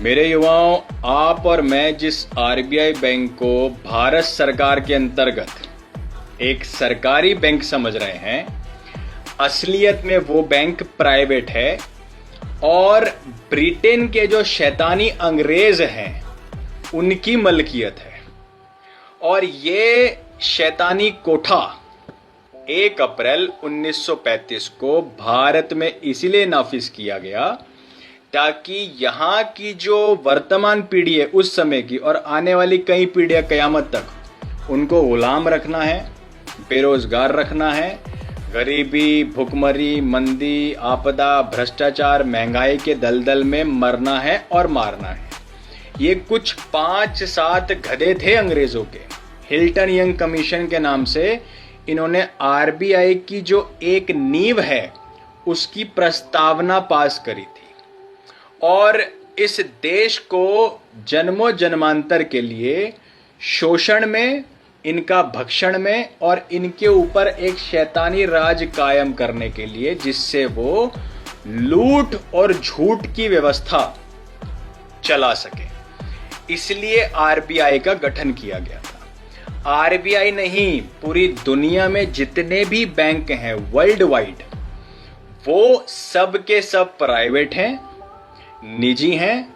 मेरे युवाओं, आप और मैं जिस आरबीआई बैंक को भारत सरकार के अंतर्गत एक सरकारी बैंक समझ रहे हैं, असलियत में वो बैंक प्राइवेट है और ब्रिटेन के जो शैतानी अंग्रेज हैं उनकी मलकियत है। और ये शैतानी कोठा 1 अप्रैल 1935 को भारत में इसीलिए नाफिज किया गया ताकि यहाँ की जो वर्तमान पीढ़ी है उस समय की और आने वाली कई पीढ़ियां कयामत तक, उनको गुलाम रखना है, बेरोजगार रखना है, गरीबी, भुखमरी, मंदी, आपदा, भ्रष्टाचार, महंगाई के दलदल में मरना है और मारना है। ये कुछ 5-7 गधे थे अंग्रेजों के। हिल्टन यंग कमीशन के नाम से इन्होंने आरबीआई की जो एक नींव है उसकी प्रस्तावना पास करी थी और इस देश को जन्मों जन्मांतर के लिए शोषण में, इनका भक्षण में और इनके ऊपर एक शैतानी राज कायम करने के लिए, जिससे वो लूट और झूठ की व्यवस्था चला सके, इसलिए आरबीआई का गठन किया गया था। आरबीआई नहीं, पूरी दुनिया में जितने भी बैंक हैं वर्ल्ड वाइड, वो सब के सब प्राइवेट हैं, निजी हैं।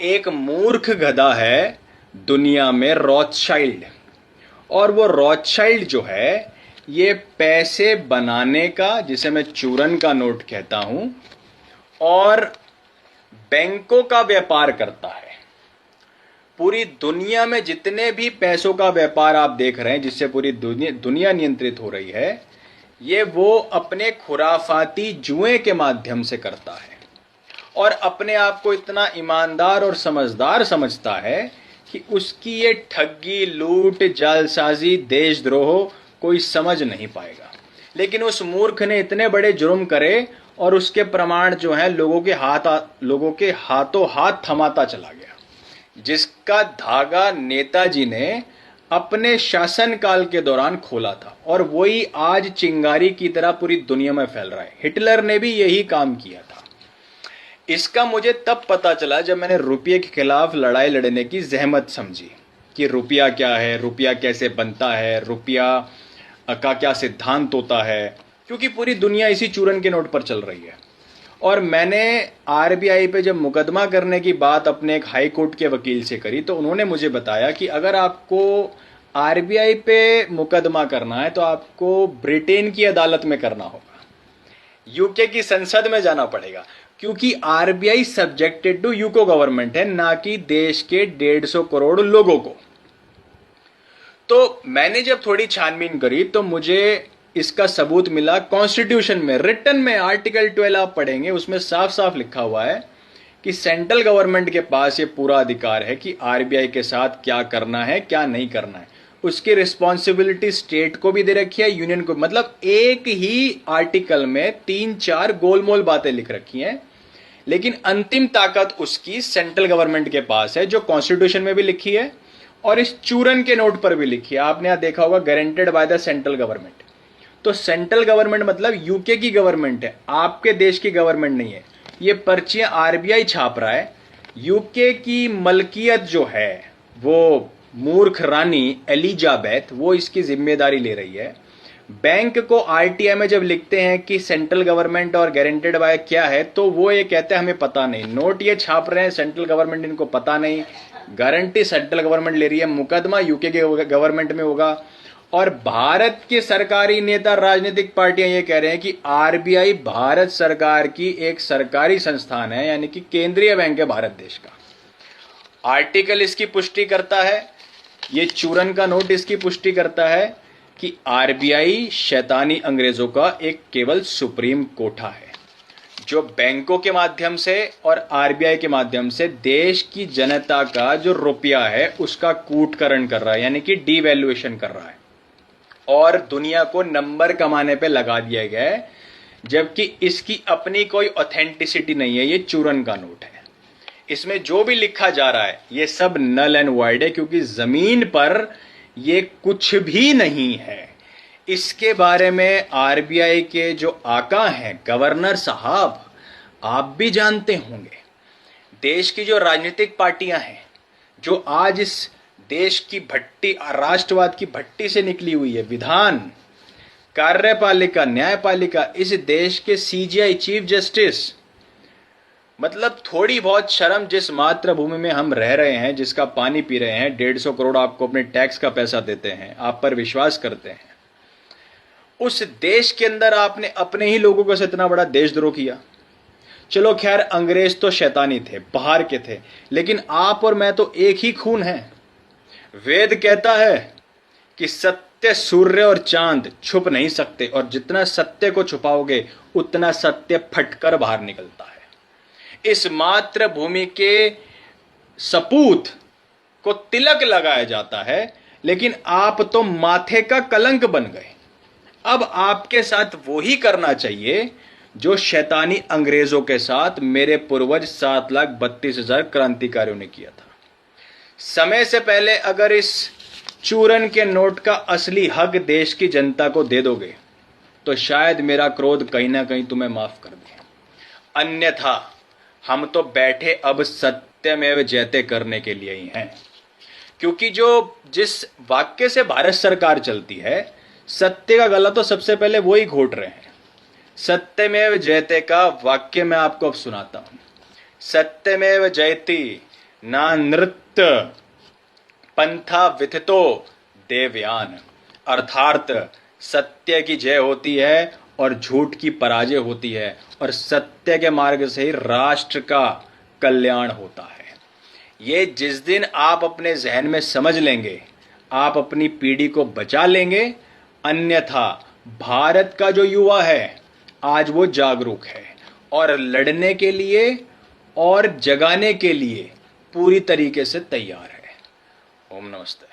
एक मूर्ख गधा है दुनिया में, रॉथशाइल्ड, और वो रॉथशाइल्ड जो है ये पैसे बनाने का, जिसे मैं चूरन का नोट कहता हूं, और बैंकों का व्यापार करता है। पूरी दुनिया में जितने भी पैसों का व्यापार आप देख रहे हैं जिससे पूरी दुनिया नियंत्रित हो रही है, ये वो अपने खुराफाती जुए के माध्यम से करता है और अपने आप को इतना ईमानदार और समझदार समझता है कि उसकी ये ठगी, लूट, जालसाजी, देशद्रोह कोई समझ नहीं पाएगा। लेकिन उस मूर्ख ने इतने बड़े जुर्म करे और उसके प्रमाण जो है लोगों के हाथों हाथ थमाता चला गया, जिसका धागा नेताजी ने अपने शासनकाल के दौरान खोला था और वही आज चिंगारी की तरह पूरी दुनिया में फैल रहा है। हिटलर ने भी यही काम किया था। इसका मुझे तब पता चला जब मैंने रुपये के खिलाफ लड़ाई लड़ने की जहमत समझी कि रुपया क्या है, रुपया कैसे बनता है, रुपया का क्या सिद्धांत होता है, क्योंकि पूरी दुनिया इसी चूरन के नोट पर चल रही है। और मैंने आरबीआई पे जब मुकदमा करने की बात अपने एक हाई कोर्ट के वकील से करी तो उन्होंने मुझे बताया कि अगर आपको आरबीआई पे मुकदमा करना है तो आपको ब्रिटेन की अदालत में करना होगा, यूके की संसद में जाना पड़ेगा, क्योंकि RBI subjected to UCO government है, ना कि देश के 150 करोड़ लोगों को। तो मैंने जब थोड़ी छानबीन करी तो मुझे इसका सबूत मिला कॉन्स्टिट्यूशन में, रिटन में, आर्टिकल 12 आप पढ़ेंगे, उसमें साफ साफ लिखा हुआ है कि सेंट्रल गवर्नमेंट के पास ये पूरा अधिकार है कि आरबीआई के साथ क्या करना है, क्या नहीं करना है। उसकी रिस्पॉन्सिबिलिटी स्टेट को भी दे रखी है, यूनियन को। मतलब एक ही आर्टिकल में 3-4 गोलमोल बातें लिख रखी हैं, लेकिन अंतिम ताकत उसकी सेंट्रल गवर्नमेंट के पास है, जो कॉन्स्टिट्यूशन में भी लिखी है और इस चूरन के नोट पर भी लिखी है। आपने यहां देखा होगा, guaranteed by the central government. तो सेंट्रल गवर्नमेंट मतलब यूके की गवर्नमेंट है, आपके देश की गवर्नमेंट नहीं है। ये पर्चियां आरबीआई छाप रहा है। यूके की मलकियत जो है वो मूर्ख रानी एलिजाबेथ, वो इसकी जिम्मेदारी ले रही है। बैंक को आरटीआई में जब लिखते हैं कि सेंट्रल गवर्नमेंट और गारंटेड बाय क्या है, तो वो ये कहते हैं हमें पता नहीं। नोट ये छाप रहे हैं सेंट्रल गवर्नमेंट, इनको पता नहीं। गारंटी सेंट्रल गवर्नमेंट ले रही है, मुकदमा यूके के गवर्नमेंट में होगा। और भारत के सरकारी नेता, राजनीतिक पार्टियां ये कह रहे हैं कि आरबीआई भारत सरकार की एक सरकारी संस्थान है, यानी कि केंद्रीय बैंक है भारत देश का। आर्टिकल इसकी पुष्टि करता है, ये चूरन का नोट इसकी पुष्टि करता है कि आरबीआई शैतानी अंग्रेजों का एक केवल सुप्रीम कोठा है, जो बैंकों के माध्यम से और आरबीआई के माध्यम से देश की जनता का जो रुपया है उसका कूटकरण कर रहा है, यानी कि डीवैल्यूएशन कर रहा है और दुनिया को नंबर कमाने पे लगा दिया गया है, जबकि इसकी अपनी कोई ऑथेंटिसिटी नहीं है। ये चूरन का नोट है, इसमें जो भी लिखा जा रहा है ये सब नल एंड वाइड है, क्योंकि जमीन पर ये कुछ भी नहीं है। इसके बारे में आरबीआई के जो आका हैं, गवर्नर साहब, आप भी जानते होंगे। देश की जो राजनीतिक पार्टियां हैं, जो आज इस देश की भट्टी, राष्ट्रवाद की भट्टी से निकली हुई है, विधान, कार्यपालिका, न्यायपालिका, इस देश के सीजीआई, चीफ जस्टिस, मतलब थोड़ी बहुत शर्म, जिस मातृभूमि में हम रह रहे हैं, जिसका पानी पी रहे हैं, 150 करोड़ आपको अपने टैक्स का पैसा देते हैं, आप पर विश्वास करते हैं, उस देश के अंदर आपने अपने ही लोगों को से इतना बड़ा देशद्रोह किया। चलो खैर, अंग्रेज तो शैतानी थे, बाहर के थे, लेकिन आप और मैं तो एक ही खून है। वेद कहता है कि सत्य, सूर्य और चांद छुप नहीं सकते, और जितना सत्य को छुपाओगे उतना सत्य फटकर बाहर निकलता है। इस मातृभूमि के सपूत को तिलक लगाया जाता है, लेकिन आप तो माथे का कलंक बन गए। अब आपके साथ वो ही करना चाहिए जो शैतानी अंग्रेजों के साथ मेरे पूर्वज 7,32,000 क्रांतिकारियों ने किया था। समय से पहले अगर इस चूरन के नोट का असली हक देश की जनता को दे दोगे तो शायद मेरा क्रोध कहीं ना कहीं तुम्हें माफ कर दे। अन्यथा हम तो बैठे अब सत्यमेव जयते करने के लिए ही हैं, क्योंकि जिस वाक्य से भारत सरकार चलती है, सत्य का गला तो सबसे पहले वो ही घोट रहे हैं। सत्यमेव जयते का वाक्य मैं आपको अब सुनाता हूं। सत्यमेव जयति ना नृत्य पंथा विथितो देवयान। अर्थात सत्य की जय होती है और झूठ की पराजय होती है, और सत्य के मार्ग से ही राष्ट्र का कल्याण होता है। ये जिस दिन आप अपने जहन में समझ लेंगे, आप अपनी पीढ़ी को बचा लेंगे। अन्यथा भारत का जो युवा है आज वो जागरूक है और लड़ने के लिए और जगाने के लिए पूरी तरीके से तैयार है। ओम नमस्ते।